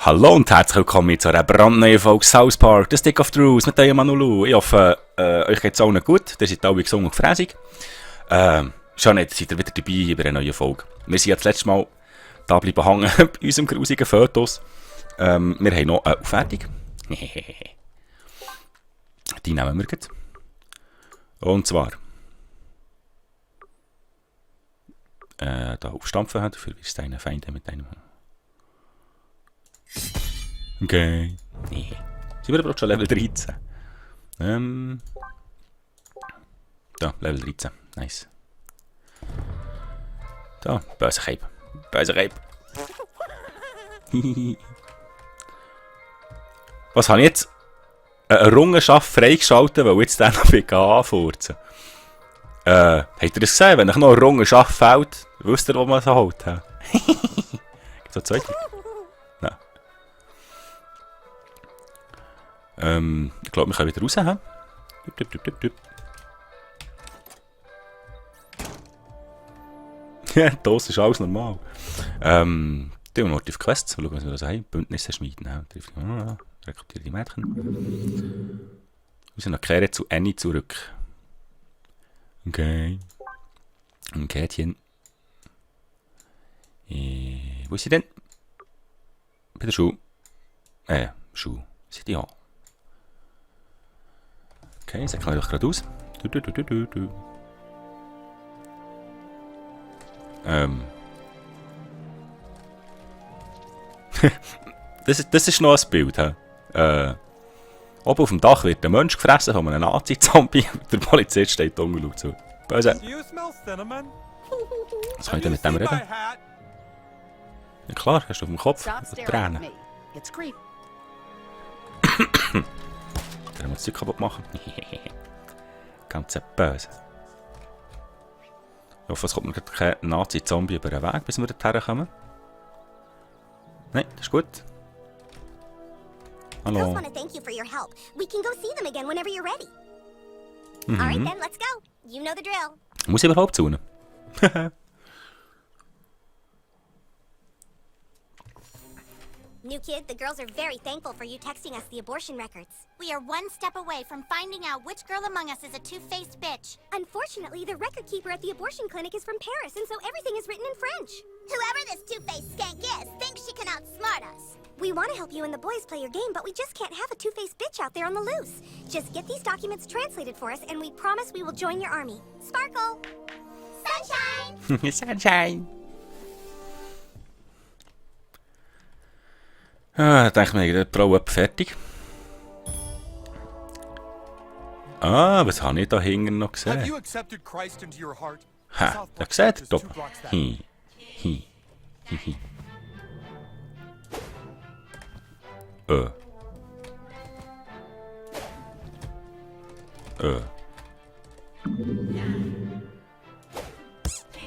Hallo und herzlich willkommen zu einer brandneuen Folge South Park, The Stick of Truth mit eurem Manulu. Ich hoffe, euch geht es allen gut, ihr seid alle gesund und gefräßig. Schon nicht, seid ihr wieder dabei bei einer neuen Folge. Wir sind ja das letzte Mal da bleiben hängen bei unserem grusigen Fotos. Wir haben noch eine Aufwertung. Die nehmen wir jetzt. Und zwar da aufstampfen hat, dafür wirst du deine Feinde mit deinem... Okay. Nee. Sind wir aber schon Level 13. Da, Level 13. Nice. Da, böse Cape. Böse Cape. Was habe ich jetzt? Eine Errungenschaft freigeschaltet, weil ich jetzt dann noch anfurzen. Habt ihr das gesehen? Wenn euch noch eine Errungenschaft fehlt, wisst ihr, wo man so holt. Gibt es zwei? Nein. Ich glaube, wir können wieder raus. Ja, das ist alles normal. Tun wir noch auf Quests. Schauen, was wir da haben. Bündnisse schmieden. Rekrutiere die Mädchen. Wir müssen noch kehren zu Annie zurück. Okay. Ein Kätchen. Wo ist sie denn? Bei der Schuh. Schuh. Sind die an? Okay, das kann ich doch gerade aus. Das ist noch ein Bild. Oben auf dem Dach wird ein Mensch gefressen von einem Nazi-Zombie. Der Polizist steht unten und schaut zu. Böse. Was kann ich denn mit dem reden? Ja klar, hast du auf dem Kopf Tränen. Der muss das Zeug kaputt machen. Ganz böse. Ich hoffe, es kommt mir kein Nazi-Zombie über den Weg, bis wir dorthin kommen. Nein, das ist gut. Hallo. Muss ich überhaupt zu ihnen? New kid, the girls are very thankful for you texting us the abortion records. We are one step away from finding out which girl among us is a two-faced bitch. Unfortunately, the record keeper at the abortion clinic is from Paris, and so everything is written in French. Whoever this two-faced skank is thinks she can outsmart us. We want to help you and the boys play your game, but we just can't have a two-faced bitch out there on the loose. Just get these documents translated for us, and we promise we will join your army. Sparkle! Sunshine! Sunshine! Ich denke mir, die Frau fertig. Was habe ich da hinten noch gesehen? Ha, da seht ihr doch.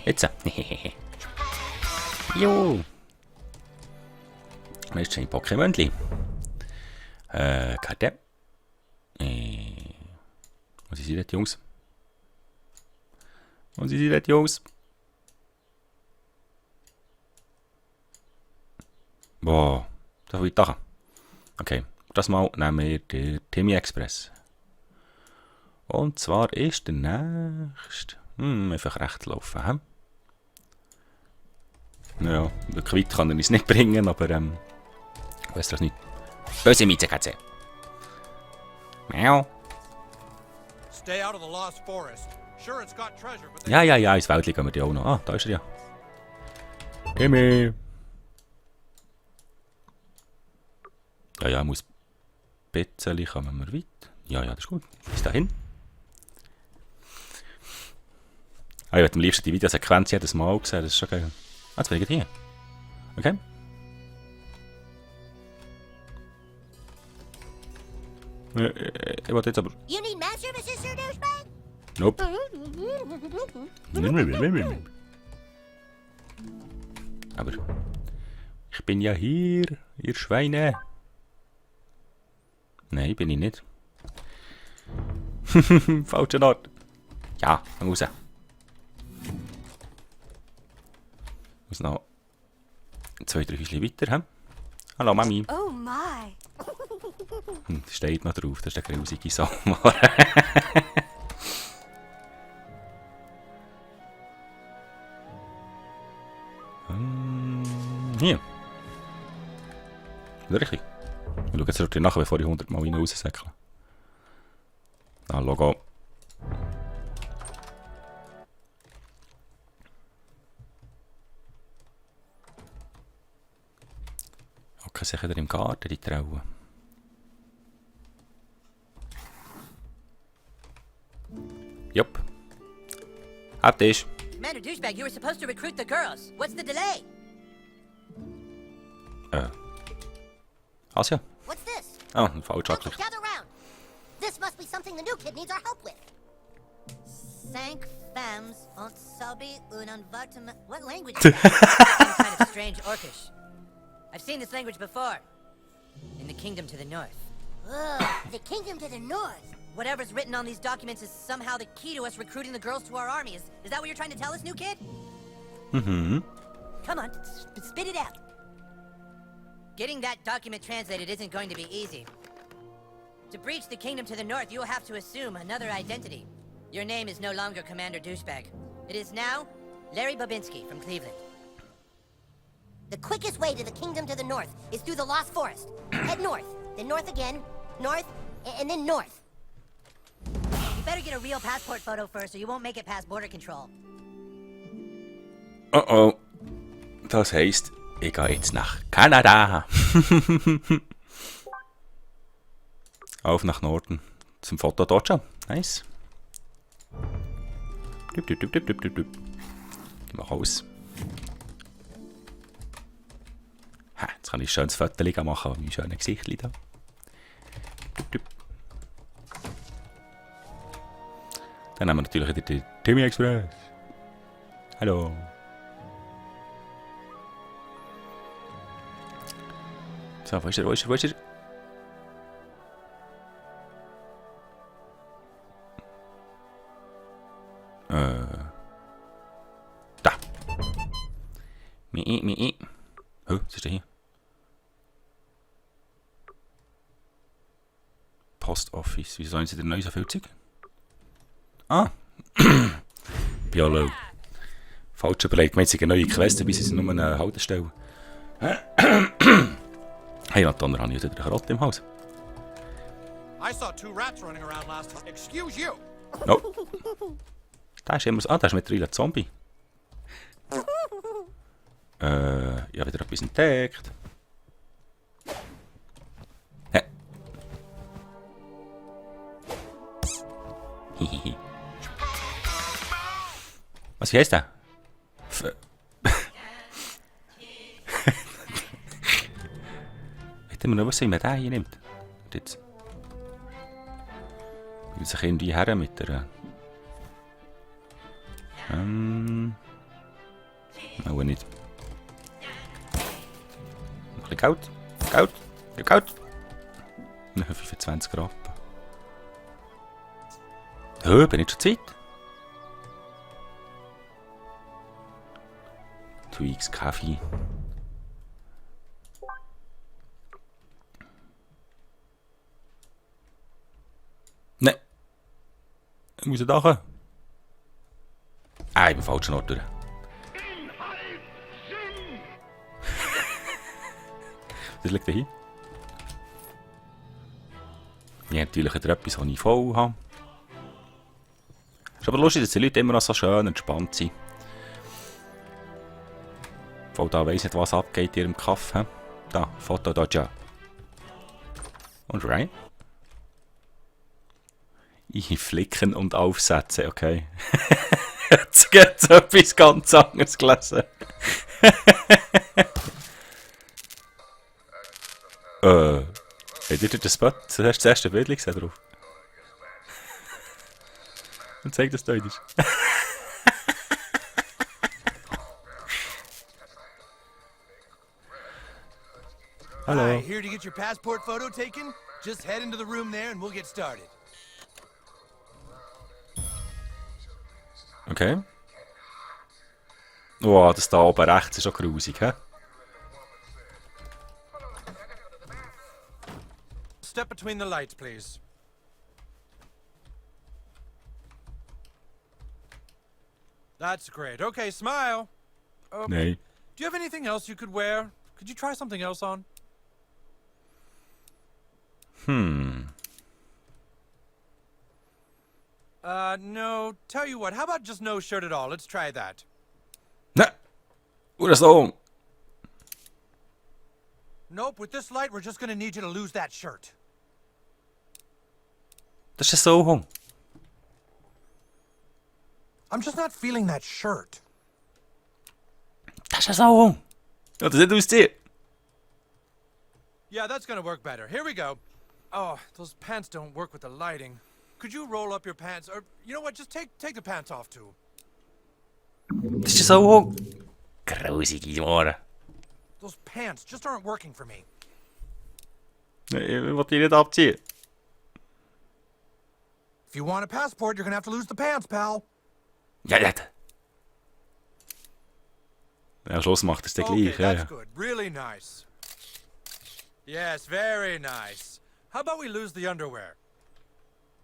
Jetzt. Jo. Das ist ein Pokémon. Karte. Was ist das, Jungs? Was ist das, Jungs? Boah, da will ich da. Okay, das Mal nehmen wir den Timmy Express. Und zwar ist der nächste. Einfach rechts laufen. Ja, wirklich weit kann er uns nicht bringen, aber ich weiß das nicht. Böse Miezekatze. Miau. Ja, ins Wäldchen gehen wir die auch noch. Ah, da ist er ja. Timmy. Ja, muss ein bisschen kommen wir weit. Ja, das ist gut. Bis dahin. Ich würde am liebsten die Videosequenz jedes Mal sehen, das ist schon geil. Jetzt bin ich hier. Okay. Ich wollte jetzt aber... Nope. Aber... Ich bin ja hier, ihr Schweine. Nein, bin ich nicht. Falscher Ort. Ja, dann raus. Muss noch 2, 3 Häuschen weiter. He? Hallo Mami. Oh my. Steht noch drauf, das ist der grusige Sommer. Hier. Richtig. Wir schauen jetzt nachher, bevor ich 100 Mal rein raussäckle. Ah, Logo. Okay, sicher im Garten, die Trauen. Jupp. Ab Tisch. Commander Douchebag, you were supposed to recruit the girls. What's the delay? Asia. What's this? Oh, falsch Okay, angeklickt. gather round. This must be something the new kid needs our help with. Cinq femmes ont sabi un envartement. What language is that? Some kind of strange Orcish. I've seen this language before. In the kingdom to the north. Ugh, the kingdom to the north. Whatever's written on these documents is somehow the key to us recruiting the girls to our army. Is that what you're trying to tell us, new kid? Mm-hmm. Come on, spit it out. Getting that document translated isn't going to be easy. To breach the kingdom to the north, you will have to assume another identity. Your name is no longer Commander Douchebag. It is now Larry Babinski from Cleveland. The quickest way to the kingdom to the north is through the Lost Forest. Head north, then north again, north, and then north. You better get a real passport photo first, or you won't make it past border control. Oh. Das heisst, ich gehe jetzt nach Kanada. Auf nach Norden. Zum Foto dort schon. Nice. Geh mal raus. Ha, jetzt kann ich ein schönes Foto machen mit meinem schönen Gesicht da. Dann haben wir natürlich wieder den Timmy Express. Hallo. So, wo ist er? Da. Mi. Oh, was ist denn hier? Post Office. Wieso sollen sie denn neu so viel Zeug? Ah. Biolo. Falsch überlegt. Man hat sich eine neue Quest, dabei sind sie nur eine Haltestelle. Hey, Nathan, habe ich wieder eine Karotte im Haus. I saw 2 rats running around last time. Excuse you. Oh. Da ist immer so. Ah, da ist mittlerweile ein Zombie. Ich habe wieder etwas entdeckt. Hä? Hihihi. Was heißt der? Hätten wir noch was sehen, wenn der hier nimmt? Und jetzt. Will sich irgendwie her mit der. Auch nicht. Noch ein bisschen Geld. Noch 25 Rappen. Oh, bin ich schon Zeit? Tweaks Kaffee. Nein. Ich muss da rein. Ah, ich bin falschen Ort durch. Das liegt hier. Ich habe natürlich wieder etwas, was ich voll habe. Ist aber lustig, dass die Leute immer noch so schön entspannt sind. Voll da weiss nicht, was abgeht in ihrem Kaffee. Da, Foto da, ja. Und rein. Ich flicken und aufsetzen, okay. Jetzt geht es etwas ganz anderes gelesen. Habt ihr den Spot? Das hast das erste Bild gesehen drauf. Und zeig das Deutsch. Hallo. Hi, here to get your passport photo taken? Just head into the room there and we'll get started. Okay. Oh, das da oben rechts ist auch grusig, hä? Step between the lights, please. That's great. Okay, smile. Nein. Do you have anything else you could wear? Could you try something else on? No. Tell you what, how about just no shirt at all? Let's try that. Ne! Oder so. Nope, with this light, we're just gonna need you to lose that shirt. Das ist so. I'm just not feeling that shirt. Das ist so. Ja, das sieht aussehen. Yeah, that's gonna work better. Here we go. Oh, those pants don't work with the lighting. Could you roll up your pants? Or, you know what, just take the pants off, too. Das ist so. Grusige Ohren. Those pants just aren't working for me. Ich will die nicht abziehen. If you want a passport, you're gonna have to lose the pants, pal. Ja, ja. Ja, am Schluss macht es der Okay, gleich. Ja, that's ja. good. Really nice. Yes, very nice. How about we lose the underwear?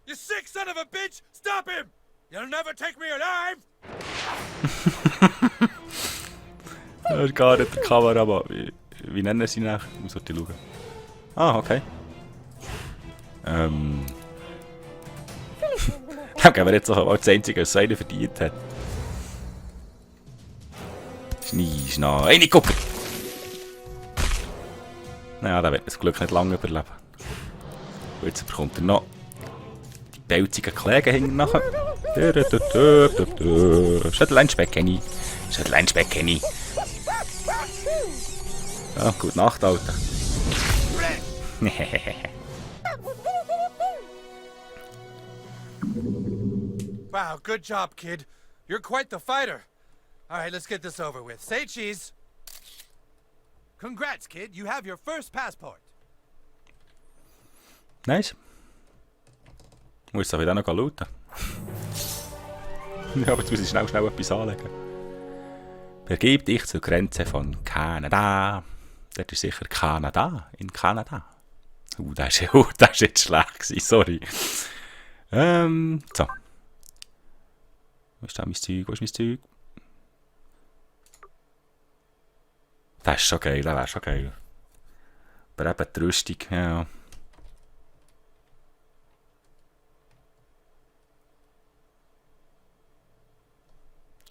You sick son of a bitch! Stop him! You'll never take me alive! Das ist gar nicht die Kamera, aber wie nennen sie nach? Ich muss heute schauen. Ah, okay. Dann geben wir jetzt auch das Einzige, was einer verdient hat. Schnee. Hey, nicht gucken! Naja, der wird das Glück nicht lange überleben. Und jetzt bekommt er noch die pelzigen Kläge hinten nachher. Schädelleinspeck, Kenny. Schädelleinspeck, Kenny. Ja, gute Nacht, Alter. Wow, good job, kid. You're quite the fighter. Alright, let's get this over with. Say cheese. Congrats, kid. You have your first passport. Nice. Muss es wieder noch looten. Ja, aber jetzt muss ich schnell etwas anlegen. Begib dich zur Grenze von Kanada. Das ist sicher Kanada. In Kanada. Das ist jetzt schlecht gewesen, sorry. So. Wo ist da mein Zeug? Wo ist mein Zeug? Das ist schon geil, das wäre schon geil. Aber eben die Rüstung, ja.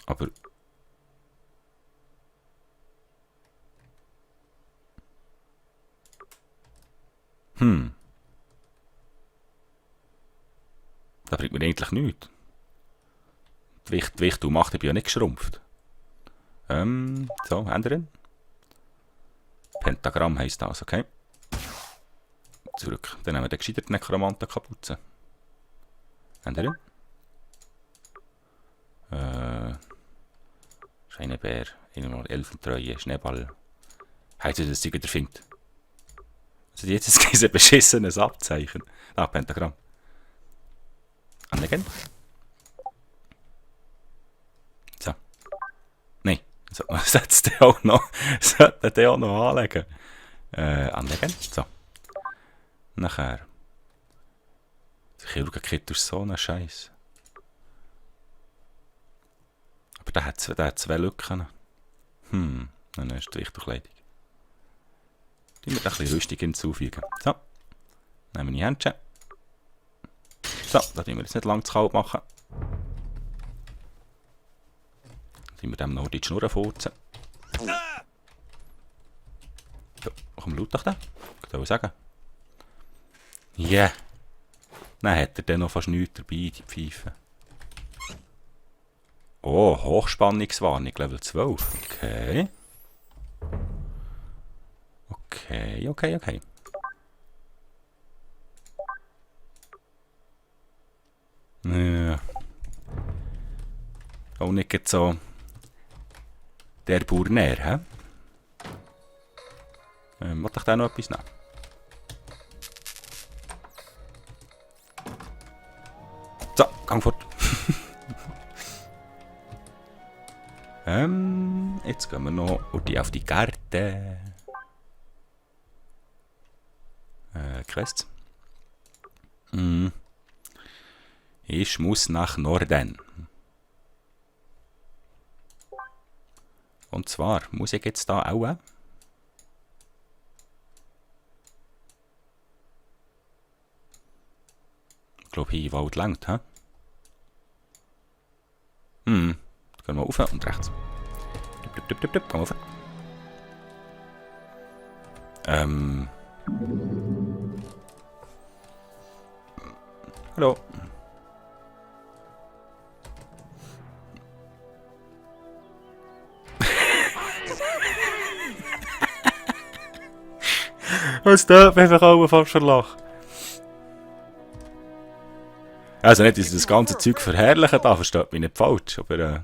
Aber... Das bringt mir eigentlich nichts. Die Gewicht und Macht, ich bin ja nicht geschrumpft. So, ändern. Pentagramm heisst das, okay. Zurück. Dann nehmen wir den gescheiterten Nekromanten-Kapuze. Ändern. Scheinebär, Elfentreue, Schneeball. Heißt das, dass sie wieder findet? Also jetzt ist es ein beschissenes Abzeichen. Ah, Pentagramm. Anlegen. So. Nein. So, sollte der auch noch anlegen. Anlegen. So. Nachher. Der Chirurgenkit ist so ein Scheiß. Aber der hat zwei Lücken. Dann ist die Richtung. Die wir ein bisschen Rüstung hinzufügen. So. Nehmen wir die Händchen. So, da müssen wir jetzt nicht lang zu kalt machen. Dann wir dem noch die Schnurren furzen. So, komm, laut doch da. Ich kann sagen. Ja. Yeah. Dann hat er dann noch fast nichts dabei, die Pfeife. Oh, Hochspannungswarnung, Level 12. Okay. Okay. Ja. Auch nicht so der Burner, hä? Wollte ich da noch etwas nehmen? So, gang fort. Jetzt gehen wir noch auf die Karte. Quest. Ich muss nach Norden. Und zwar muss ich jetzt da auch. Ich glaube, hier im Wald langt, hä? Gehen wir rauf und rechts. Gehen wir rauf. Hallo. Was da? Wir haben auch fast verlacht. Also nicht, dass ich das ganze Zeug verherrlichen da, versteht mich nicht falsch, aber ja,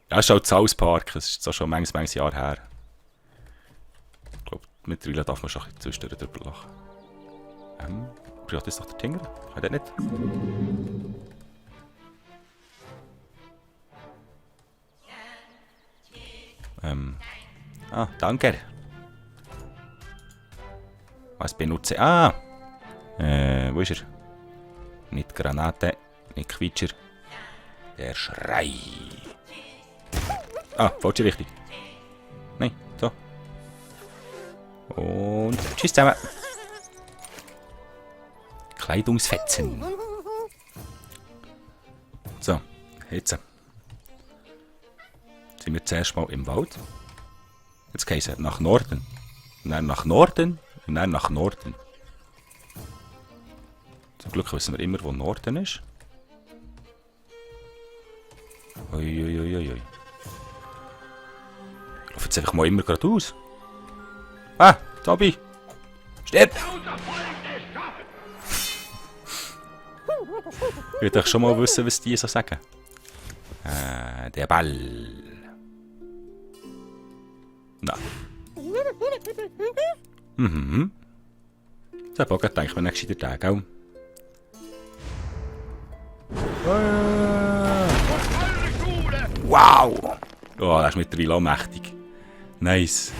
es ist halt South Park, es ist so schon manches Jahr her. Ich glaube, mittlerweile darf man schon ein bisschen zwischendurch drüber lachen. Privat ist doch der Tinger, kann der nicht? Danke. Was benutze ich? Wo ist er? Nicht Granate, nicht Quietscher. Der Schrei. Falsche Richtung. Nein, so. Und tschüss zusammen. Kleidungsfetzen. So, jetzt sind wir zuerst mal im Wald. Jetzt gehen sie nach Norden. Und dann nach Norden. Und dann nach Norden. Zum Glück wissen wir immer, wo Norden ist. Uiuiuiui. Ich laufe jetzt einfach mal immer geradeaus. Tobi! Stirb! Ich will doch schon mal wissen, was die so sagen. Der Ball. Na. Das habe ich auch gedacht, wenn ich gescheiter Tag auch. Wow! Oh, das ist mittlerweile auch mächtig. Nice.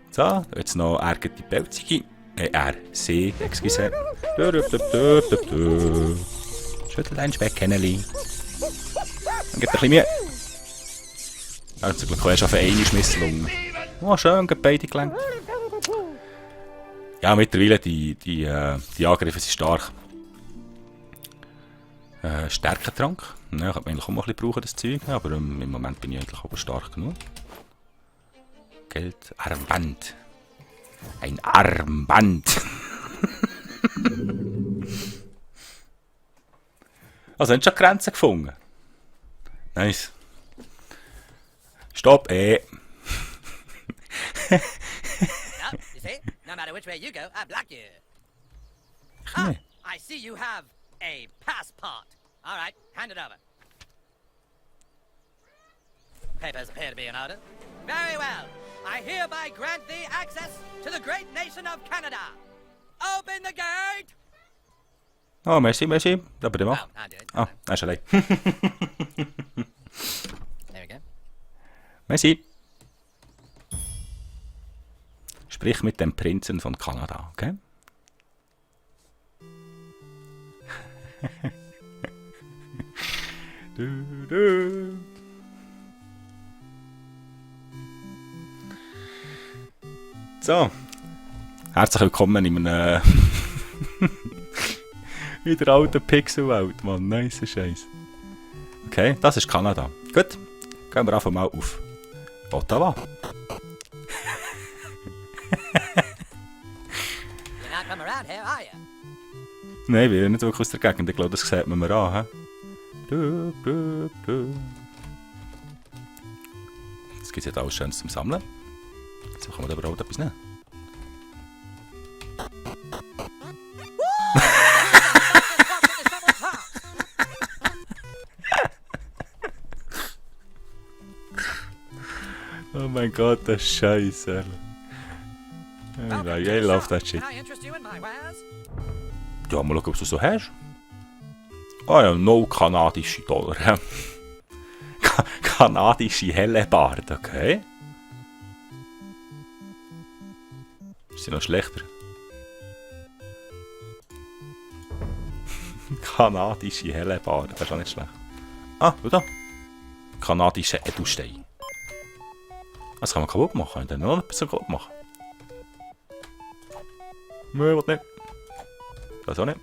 So, jetzt noch ärgert die Pelzige. See, excuse. Schüttelt ein Speckkänneli. Dann gibt ein bisschen Mühe. Zum Glück hast du auf eine misslungen. Oh, schön, geht beide gelenkt. Ja, mittlerweile die Angriffe sind stark. Stärkentrank. Ja, ich könnte eigentlich auch mal ein bisschen brauchen, das Zeug. Aber im Moment bin ich eigentlich aber stark genug. Geld, Armband. Ein Armband. Also, haben schon Grenzen gefunden. Nice. Stopp, Well, you see, no matter which way you go, I block you. I see you have a passport. All right, hand it over. Papers appear to be in order. Very well. I hereby grant thee access to the great nation of Canada. Open the gate! Oh, merci. Da bitte mal. I'll do it. Er ist allein. There we go. Merci. Sprich mit dem Prinzen von Kanada, okay? So. Herzlich willkommen in einem in der alten Pixelwelt, Mann. Nice Scheiß. Okay, das ist Kanada. Gut. Gehen wir einfach mal auf Ottawa. You're not from around here, are you? Nein, wir sind nicht wirklich aus der Gegend. Ich glaube, das sieht man mir an. Jetzt gibt es jetzt alles Schönes zum Sammeln. Jetzt machen wir aber auch etwas nehmen. Oh mein mein Gott, das ist scheiße. I love that shit. Can I interest you in my wares? Ja, mal schauen, was du so hast. Ah ja, no kanadische Dollar. Kanadische Hellebarde, okay. Ist sie noch schlechter? Kanadische Hellebarde, das ist auch nicht schlecht. Ah, schau da. Kanadische Edelstein. Das kann man kaputt machen. Dann noch etwas kaputt machen. Nein, was nicht. Das auch nicht.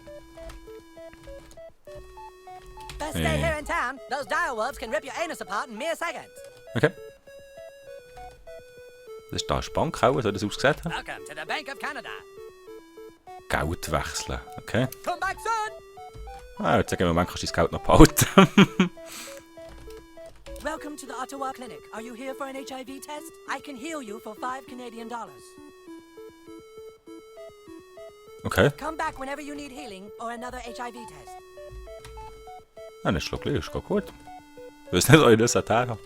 Best stay here in town. Those direwolves can rip your anus apart in mere seconds. Okay. Das ist da eine Bank, so das ausgesehen hat. Welcome to the Bank of Canada. Geld wechseln, okay. Come back soon. Ah, jetzt sagen wir, man kannst du dein Geld noch behalten. Welcome to the Ottawa Clinic. Are you here for an HIV test? I can heal you for $5 Canadian. Okay. Come back whenever you need healing or another HIV test. Ja, das ist schon gleich, ist gut. Ich weiß nicht, ob ich das her habe.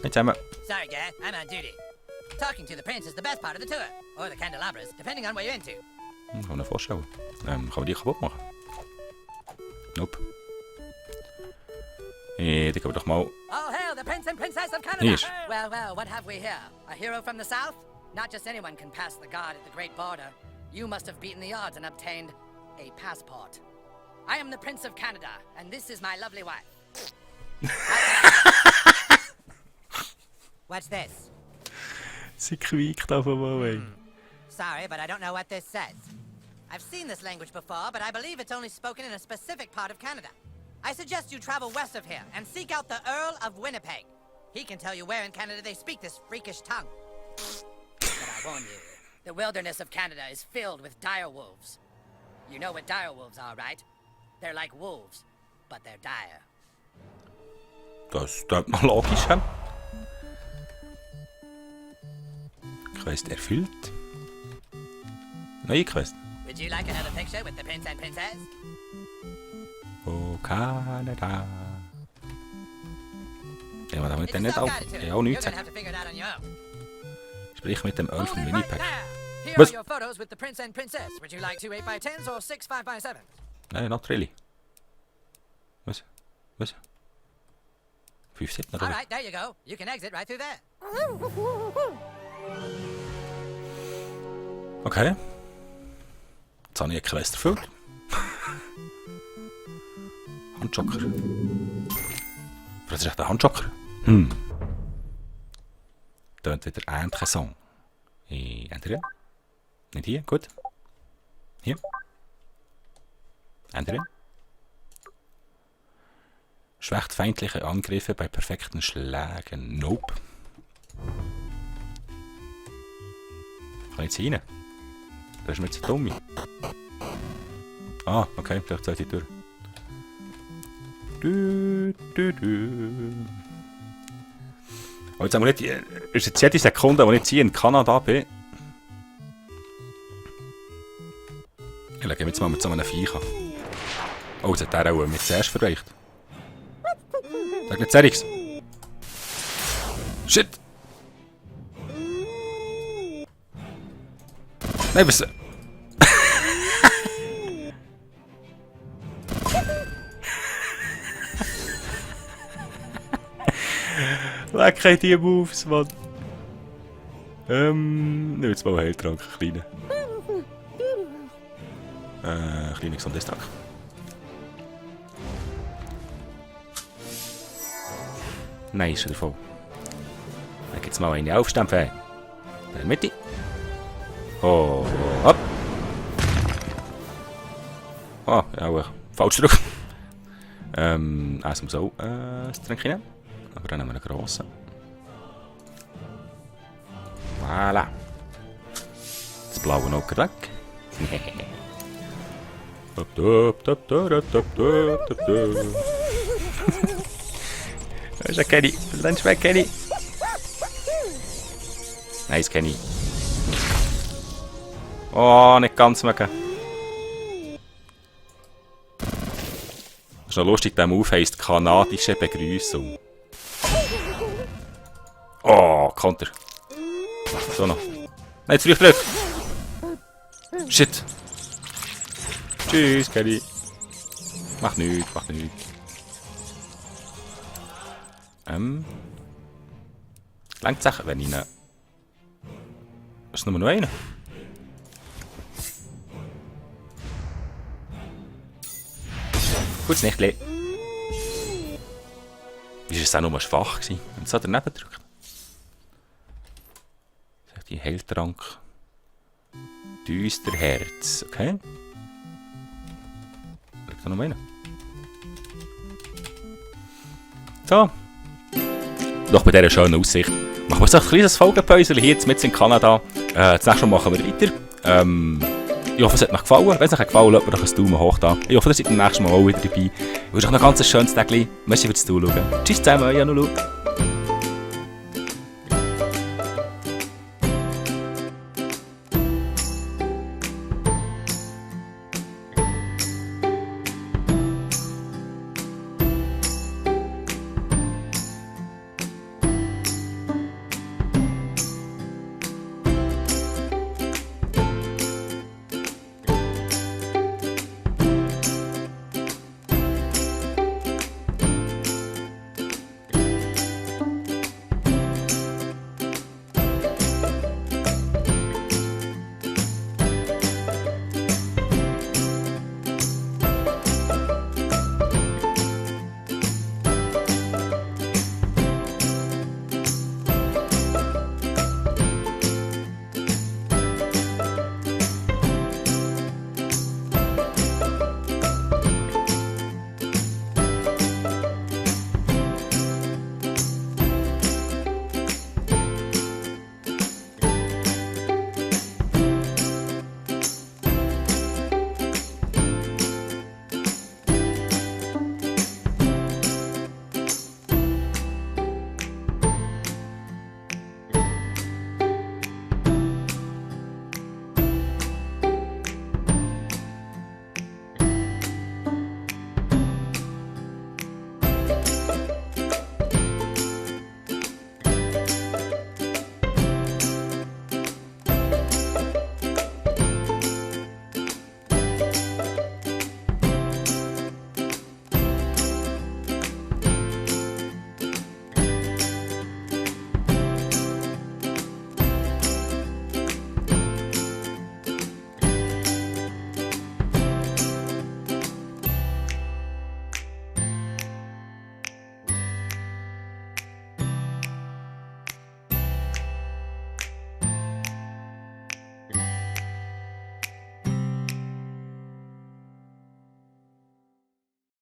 Jetzt haben wir... Sorry, Dad. I'm on duty. Talking to the prince is the best part of the tour. Or the candelabras, depending on what you're into. Kann man vorstellen. Kann man die kaputt machen? Nope. Die können wir doch mal... All hail the Prince and Princess of Canada! Yes. Well, well, what have we here? A hero from the south? Not just anyone can pass the guard at the Great Border. You must have beaten the odds and obtained a passport. I am the Prince of Canada, and this is my lovely wife. What's this? Sie quiekt auf einmal. Sorry, but I don't know what this says. I've seen this language before, but I believe it's only spoken in a specific part of Canada. I suggest you travel west of here and seek out the Earl of Winnipeg. He can tell you where in Canada they speak this freakish tongue. But I warn you, the wilderness of Canada is filled with dire wolves. You know what dire wolves are, right? They're like wolves, but they're dire. Das klingt noch logisch, hä? Quest erfüllt. Neue Quest. Would you like another picture with the prince and princess? Oh, Kanada. Ja, aber da mit It's der nicht auch... self-guided tour. Ja, auch You're nichts gonna sagen. have to figure it out on your own. Sprich mit dem Earl von Hold it right Winnipeg. there. Here Was? are your photos with the prince and princess. Would you like 2 8x10s or 6 5x7s? Nein, not really. Was? Was? 5 Sitten, All oder? right, there you go. You can exit right through there. Okay. Jetzt habe ich eine Quest erfüllt. Handjoker. Was ist echt ein Handjoker? Tönt wieder interessant. Ändern. Nicht hier, gut. Hier. Ändern. Schwächt feindliche Angriffe bei perfekten Schlägen. Nope. Kann ich jetzt rein? Das ist mir zu dumm. Ah, okay, vielleicht sollte ich durch. Aber jetzt haben wir nicht... Ist jetzt jede Sekunde, wo ich jetzt hier in Kanada bin... Ich lege jetzt mal mit so einem Viech an. Oh, jetzt hat der auch mit zuerst verreicht. Sag nicht Serix. Shit! Nein, was... Leck die Moves, Mann. Nimm jetzt mal einen Heiltrank, einen kleinen. Kleiner Gesundheitstrank. Nein, ist er voll. Dann gibt's mal eine Aufstampfe. In der Mitte. Oh, hopp. Oh, ja, falsch drücken. Eins muss auch das Tränke nehmen. Aber dann nehmen wir einen grossen. Voilà. Das blaue Auge weg. Das ist ein Kenny. Das ist ein Schwein Kenny. Nice Kenny. Oh, nicht ganz mögen. Das ist noch lustig, der Move heisst kanadische Begrüßung. kommt er. So noch. Nein, zu früh gedrückt. Shit. Tschüss, Kelly. Mach nichts, mach nichts. Langt es, wenn ich ihn... Ist nur noch einer? Gutes Nächtli. Wie war es auch nur schwach gewesen? Und so daneben gedrückt. Die Heiltrank. Düsterherz. Okay. Liegt da noch einer? So. Doch bei dieser schönen Aussicht. Machen wir so ein kleines Folgenpäuschen hier jetzt mit in Kanada. Das nächste Mal machen wir weiter. Ich hoffe, es hat euch gefallen. Wenn es euch gefallen hat, lasst mir einen Daumen hoch da. Ich hoffe, ihr seid beim nächsten Mal auch wieder dabei. Ich wünsche euch noch ein ganz schönes Tag. Merci fürs Zuschauen. Tschüss zusammen, Janulu.